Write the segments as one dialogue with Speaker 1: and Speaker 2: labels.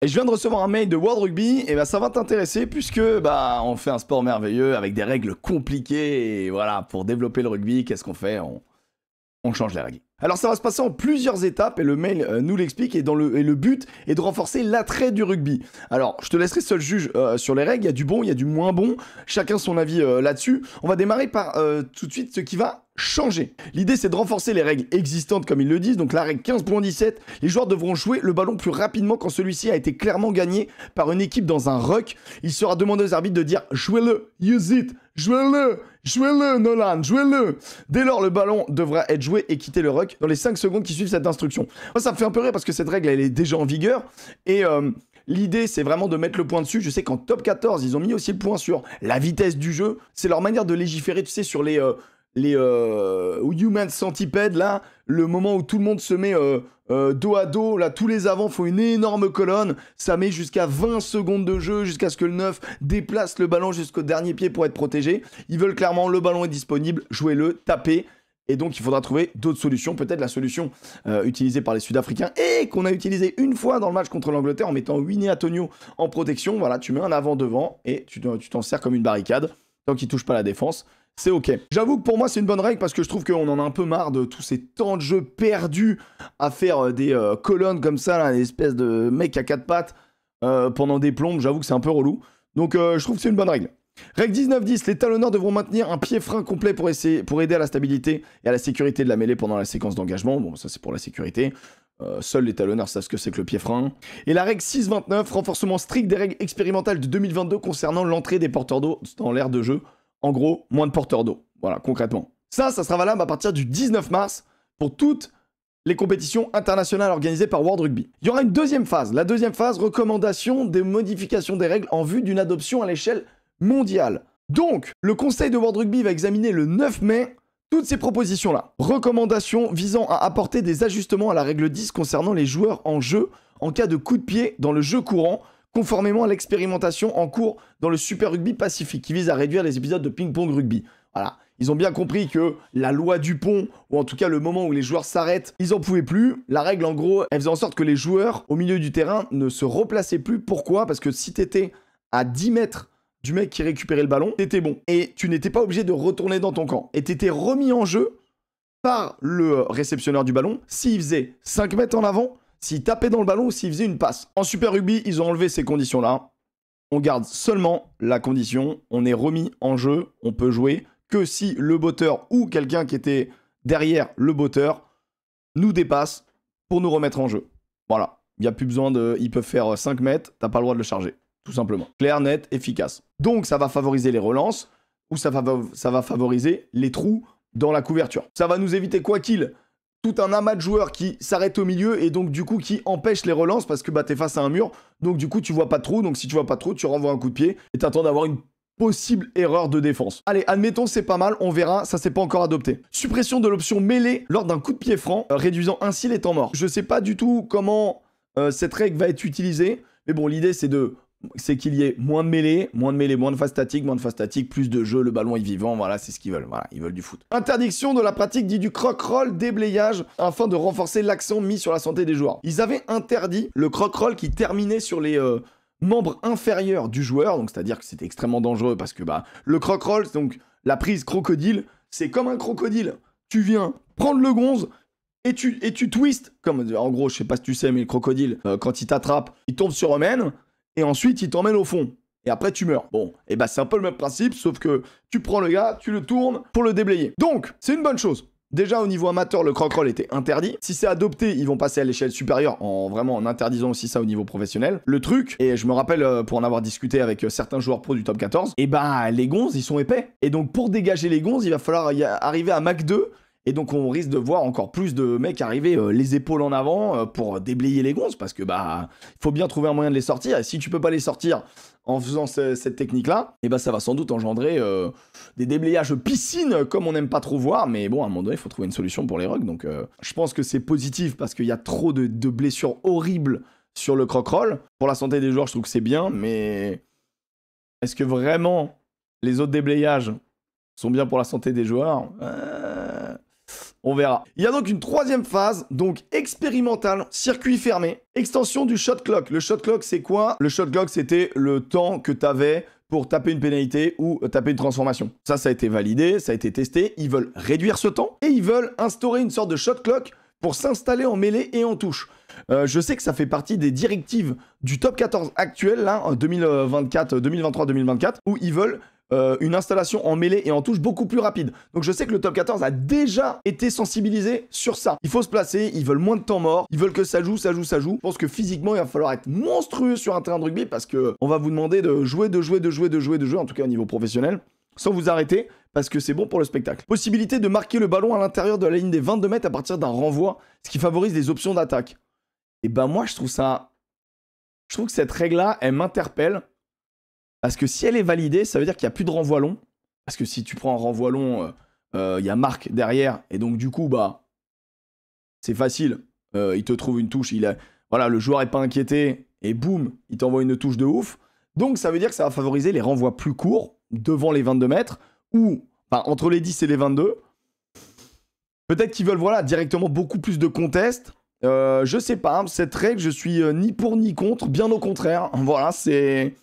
Speaker 1: Et je viens de recevoir un mail de World Rugby, et bah ça va t'intéresser puisque bah on fait un sport merveilleux avec des règles compliquées, et voilà, pour développer le rugby, qu'est-ce qu'on fait? On change les règles. Alors ça va se passer en plusieurs étapes et le mail nous l'explique et le but est de renforcer l'attrait du rugby. Alors je te laisserai seul juge sur les règles, il y a du bon, il y a du moins bon, chacun son avis là-dessus. On va démarrer par tout de suite ce qui va changer. L'idée c'est de renforcer les règles existantes comme ils le disent, donc la règle 15.17, les joueurs devront jouer le ballon plus rapidement quand celui-ci a été clairement gagné par une équipe dans un ruck. Il sera demandé aux arbitres de dire « jouez-le, use it, jouez-le ». Jouez-le, Nolan, jouez-le. Dès lors, le ballon devra être joué et quitter le ruck dans les 5 secondes qui suivent cette instruction. Moi, ça me fait un peu rire parce que cette règle, elle est déjà en vigueur. Et l'idée, c'est vraiment de mettre le point dessus. Je sais qu'en top 14, ils ont mis aussi le point sur la vitesse du jeu. C'est leur manière de légiférer, tu sais, sur les Human Centipede, là, le moment où tout le monde se met dos à dos, là, tous les avants font une énorme colonne, ça met jusqu'à 20 secondes de jeu, jusqu'à ce que le 9 déplace le ballon jusqu'au dernier pied pour être protégé. Ils veulent clairement, le ballon est disponible, jouez-le, tapez. Et donc, il faudra trouver d'autres solutions. Peut-être la solution utilisée par les Sud-Africains et qu'on a utilisée une fois dans le match contre l'Angleterre en mettant Winnie Antonio en protection. Voilà, tu mets un avant devant et tu t'en sers comme une barricade tant qu'il ne touche pas la défense. C'est ok. J'avoue que pour moi, c'est une bonne règle parce que je trouve qu'on en a un peu marre de tous ces temps de jeu perdus à faire des colonnes comme ça, là, des espèces de mecs à quatre pattes pendant des plombes. J'avoue que c'est un peu relou. Donc, je trouve que c'est une bonne règle. Règle 19.10, les talonneurs devront maintenir un pied frein complet pour aider à la stabilité et à la sécurité de la mêlée pendant la séquence d'engagement. Bon, ça c'est pour la sécurité. Seuls les talonneurs savent ce que c'est que le pied frein. Et la règle 6.29, renforcement strict des règles expérimentales de 2022 concernant l'entrée des porteurs d'eau dans l'aire de jeu. En gros, moins de porteurs d'eau. Voilà, concrètement. Ça sera valable à partir du 19 mars pour toutes les compétitions internationales organisées par World Rugby. Il y aura une deuxième phase. La deuxième phase, recommandation des modifications des règles en vue d'une adoption à l'échelle mondiale. Donc, le Conseil de World Rugby va examiner le 9 mai toutes ces propositions-là. Recommandations visant à apporter des ajustements à la règle 10 concernant les joueurs en jeu en cas de coup de pied dans le jeu courant, conformément à l'expérimentation en cours dans le Super Rugby Pacifique, qui vise à réduire les épisodes de ping-pong rugby. Voilà. Ils ont bien compris que la loi du pont, ou en tout cas le moment où les joueurs s'arrêtent, ils en pouvaient plus. La règle, en gros, elle faisait en sorte que les joueurs, au milieu du terrain, ne se replaçaient plus. Pourquoi? Parce que si t'étais à 10 mètres du mec qui récupérait le ballon, t'étais bon. Et tu n'étais pas obligé de retourner dans ton camp. Et t'étais remis en jeu par le réceptionneur du ballon s'il faisait 5 mètres en avant, s'il tapait dans le ballon ou s'il faisait une passe. En Super Rugby, ils ont enlevé ces conditions-là. On garde seulement la condition, on est remis en jeu, on peut jouer que si le botteur ou quelqu'un qui était derrière le botteur nous dépasse pour nous remettre en jeu. Voilà, il n'y a plus besoin de... Ils peuvent faire 5 mètres, t'as pas le droit de le charger, tout simplement. Clair, net, efficace. Donc ça va favoriser les relances ou ça va favoriser les trous dans la couverture. Ça va nous éviter quoi qu'il tout un amas de joueurs qui s'arrêtent au milieu et donc du coup qui empêchent les relances parce que bah, t'es face à un mur, donc du coup tu vois pas de trou, donc si tu vois pas de trou, tu renvoies un coup de pied et t'attends d'avoir une possible erreur de défense. Allez, admettons c'est pas mal, on verra, ça c'est pas encore adopté. Suppression de l'option mêlée lors d'un coup de pied franc, réduisant ainsi les temps morts. Je sais pas du tout comment cette règle va être utilisée, mais bon l'idée c'est qu'il y ait moins de mêlée, moins de phase statique, plus de jeu, le ballon est vivant, voilà, c'est ce qu'ils veulent, voilà, ils veulent du foot. Interdiction de la pratique dite du croc-roll déblayage afin de renforcer l'accent mis sur la santé des joueurs. Ils avaient interdit le croc-roll qui terminait sur les membres inférieurs du joueur, donc c'est-à-dire que c'était extrêmement dangereux parce que bah, le croc-roll, donc la prise crocodile, c'est comme un crocodile. Tu viens prendre le gonze, et tu twists, comme en gros, je sais pas si tu sais, mais le crocodile, quand il t'attrape, il tombe sur eux-mêmes, et ensuite il t'emmène au fond. Et après tu meurs. Bon, et bah c'est un peu le même principe, sauf que tu prends le gars, tu le tournes pour le déblayer. Donc, c'est une bonne chose. Déjà au niveau amateur, le croc-roll était interdit. Si c'est adopté, ils vont passer à l'échelle supérieure en interdisant aussi ça au niveau professionnel. Le truc, et je me rappelle pour en avoir discuté avec certains joueurs pro du top 14, et bah les gonzes ils sont épais. Et donc pour dégager les gonzes, il va falloir arriver à Mach 2. Et donc on risque de voir encore plus de mecs arriver les épaules en avant pour déblayer les gonzes parce que bah il faut bien trouver un moyen de les sortir. Et si tu peux pas les sortir en faisant cette technique-là, et bah ça va sans doute engendrer des déblayages piscine comme on n'aime pas trop voir. Mais bon, à un moment donné, il faut trouver une solution pour les rugs. Donc je pense que c'est positif parce qu'il y a trop de blessures horribles sur le croc-roll. Pour la santé des joueurs, je trouve que c'est bien, mais est-ce que vraiment les autres déblayages sont bien pour la santé des joueurs? On verra. Il y a donc une troisième phase, donc expérimentale, circuit fermé, extension du shot clock. Le shot clock, c'est quoi? Le shot clock, c'était le temps que tu avais pour taper une pénalité ou taper une transformation. Ça a été validé, ça a été testé. Ils veulent réduire ce temps et ils veulent instaurer une sorte de shot clock pour s'installer en mêlée et en touche. Je sais que ça fait partie des directives du top 14 actuel, là, en 2023-2024, où ils veulent une installation en mêlée et en touche beaucoup plus rapide. Donc je sais que le top 14 a déjà été sensibilisé sur ça. Il faut se placer, ils veulent moins de temps mort, ils veulent que ça joue. Je pense que physiquement, il va falloir être monstrueux sur un terrain de rugby parce que on va vous demander de jouer, en tout cas au niveau professionnel, sans vous arrêter, parce que c'est bon pour le spectacle. Possibilité de marquer le ballon à l'intérieur de la ligne des 22 mètres à partir d'un renvoi, ce qui favorise les options d'attaque. Et ben moi, je trouve que cette règle-là, elle m'interpelle. Parce que si elle est validée, ça veut dire qu'il n'y a plus de renvoi long. Parce que si tu prends un renvoi long, il y a marque derrière. Et donc du coup, bah, c'est facile. Il te trouve une touche. Voilà, le joueur n'est pas inquiété. Et boum, il t'envoie une touche de ouf. Donc ça veut dire que ça va favoriser les renvois plus courts devant les 22 mètres. Ou entre les 10 et les 22. Peut-être qu'ils veulent voilà, directement beaucoup plus de contest. Je sais pas. Cette règle, je suis ni pour ni contre. Bien au contraire. Voilà, c'est...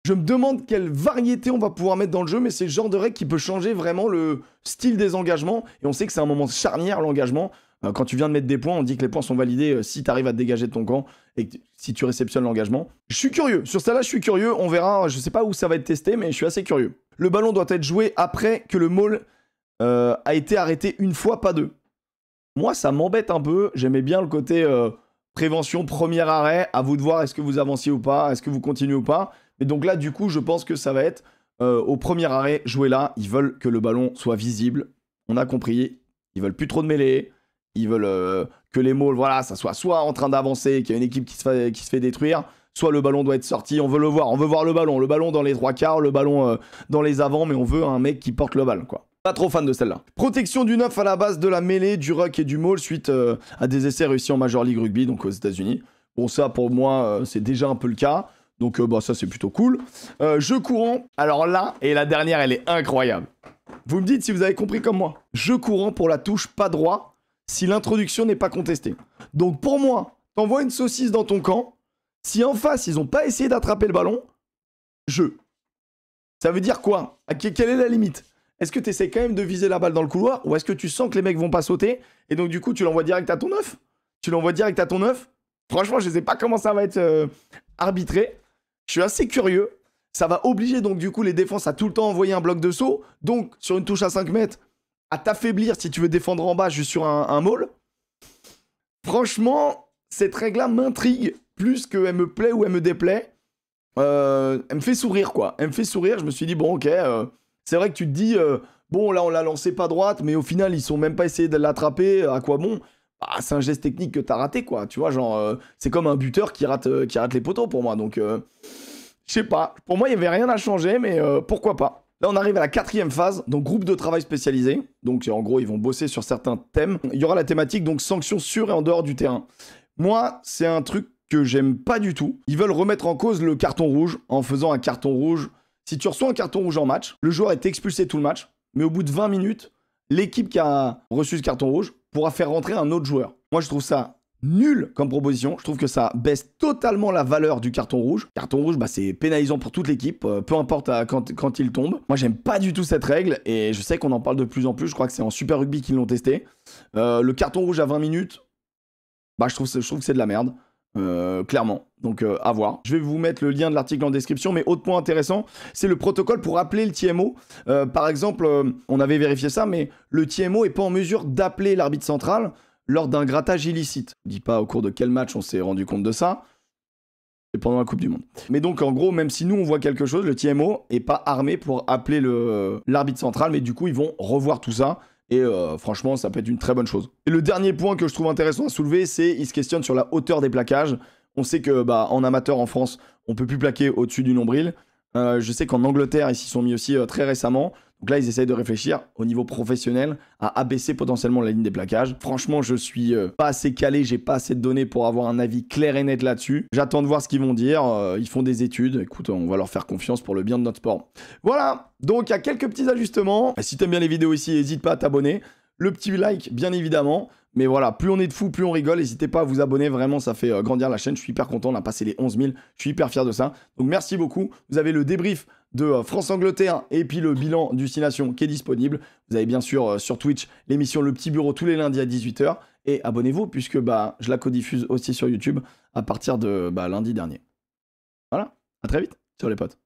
Speaker 1: Je me demande quelle variété on va pouvoir mettre dans le jeu, mais c'est le genre de règle qui peut changer vraiment le style des engagements. Et on sait que c'est un moment charnière, l'engagement. Quand tu viens de mettre des points, on dit que les points sont validés si tu arrives à te dégager de ton camp et si tu réceptionnes l'engagement. Je suis curieux. Sur celle-là, je suis curieux. On verra. Je sais pas où ça va être testé, mais je suis assez curieux. Le ballon doit être joué après que le maul a été arrêté une fois, pas deux. Moi, ça m'embête un peu. J'aimais bien le côté prévention, premier arrêt. À vous de voir est-ce que vous avanciez ou pas, est-ce que vous continuez ou pas. Et donc là, du coup, je pense que ça va être au premier arrêt, jouer là. Ils veulent que le ballon soit visible. On a compris. Ils veulent plus trop de mêlée. Ils veulent que les mauls, voilà, ça soit en train d'avancer, qu'il y a une équipe qui se fait détruire, soit le ballon doit être sorti. On veut le voir. On veut voir le ballon dans les trois quarts, le ballon dans les avants, mais on veut un mec qui porte le ballon, quoi. Pas trop fan de celle-là. Protection du 9 à la base de la mêlée, du ruck et du maul suite à des essais réussis en Major League Rugby, donc aux États-Unis. Bon, ça, pour moi, c'est déjà un peu le cas. Donc bah, ça c'est plutôt cool. Jeu courant, alors là, et la dernière elle est incroyable. Vous me dites si vous avez compris comme moi. Jeu courant pour la touche pas droit si l'introduction n'est pas contestée. Donc pour moi, t'envoies une saucisse dans ton camp. Si en face ils ont pas essayé d'attraper le ballon, jeu. Ça veut dire quoi? Quelle est la limite? Est-ce que tu essaies quand même de viser la balle dans le couloir ou est-ce que tu sens que les mecs vont pas sauter et donc du coup tu l'envoies direct à ton 9? Tu l'envoies direct à ton 9? Franchement je sais pas comment ça va être arbitré. Je suis assez curieux. Ça va obliger donc du coup les défenses à tout le temps envoyer un bloc de saut. Donc sur une touche à 5 mètres, à t'affaiblir si tu veux défendre en bas juste sur un maul. Franchement, cette règle-là m'intrigue plus qu'elle me plaît ou elle me déplaît. Elle me fait sourire quoi. Elle me fait sourire. Je me suis dit bon ok, c'est vrai que tu te dis bon là on l'a lancé pas droite, mais au final ils sont même pas essayé de l'attraper. À quoi bon? Bah, c'est un geste technique que t'as raté, quoi. Tu vois, genre, c'est comme un buteur qui rate les poteaux pour moi. Donc, je sais pas. Pour moi, il n'y avait rien à changer, mais pourquoi pas. Là, on arrive à la 4e phase, donc groupe de travail spécialisé. Donc, en gros, ils vont bosser sur certains thèmes. Il y aura la thématique, donc sanctions sur et en dehors du terrain. Moi, c'est un truc que j'aime pas du tout. Ils veulent remettre en cause le carton rouge en faisant un carton rouge. Si tu reçois un carton rouge en match, le joueur est expulsé tout le match, mais au bout de 20 minutes, l'équipe qui a reçu ce carton rouge pourra faire rentrer un autre joueur. Moi, je trouve ça nul comme proposition. Je trouve que ça baisse totalement la valeur du carton rouge. Carton rouge, bah, c'est pénalisant pour toute l'équipe, peu importe quand il tombe. Moi, j'aime pas du tout cette règle et je sais qu'on en parle de plus en plus. Je crois que c'est en Super Rugby qu'ils l'ont testé. Le carton rouge à 20 minutes, bah, je trouve que c'est de la merde. Clairement, donc à voir. Je vais vous mettre le lien de l'article en description, mais autre point intéressant, c'est le protocole pour appeler le TMO. Par exemple, on avait vérifié ça, mais le TMO est pas en mesure d'appeler l'arbitre central lors d'un grattage illicite. Je dis pas au cours de quel match on s'est rendu compte de ça. C'est pendant la Coupe du Monde. Mais donc en gros, même si nous on voit quelque chose, le TMO est pas armé pour appeler l'arbitre central, mais du coup ils vont revoir tout ça. Et franchement, ça peut être une très bonne chose. Et le dernier point que je trouve intéressant à soulever, c'est qu'ils se questionnent sur la hauteur des plaquages. On sait que bah, en amateur en France, on peut plus plaquer au-dessus du nombril. Je sais qu'en Angleterre, ils s'y sont mis aussi très récemment. Donc là, ils essayent de réfléchir au niveau professionnel à abaisser potentiellement la ligne des plaquages. Franchement, je suis pas assez calé, j'ai pas assez de données pour avoir un avis clair et net là-dessus. J'attends de voir ce qu'ils vont dire. Ils font des études. Écoute, on va leur faire confiance pour le bien de notre sport. Voilà, donc il y a quelques petits ajustements. Et si t'aimes bien les vidéos ici, n'hésite pas à t'abonner. le petit like, bien évidemment. Mais voilà, plus on est de fous, plus on rigole. N'hésitez pas à vous abonner, vraiment, ça fait grandir la chaîne. Je suis hyper content, on a passé les 11 000. Je suis hyper fier de ça. Donc merci beaucoup. Vous avez le débrief de France-Angleterre et puis le bilan du 6 Nations qui est disponible. Vous avez bien sûr sur Twitch l'émission Le Petit Bureau tous les lundis à 18h. Et abonnez-vous puisque je la codiffuse aussi sur YouTube à partir de lundi dernier. Voilà, à très vite sur les potes.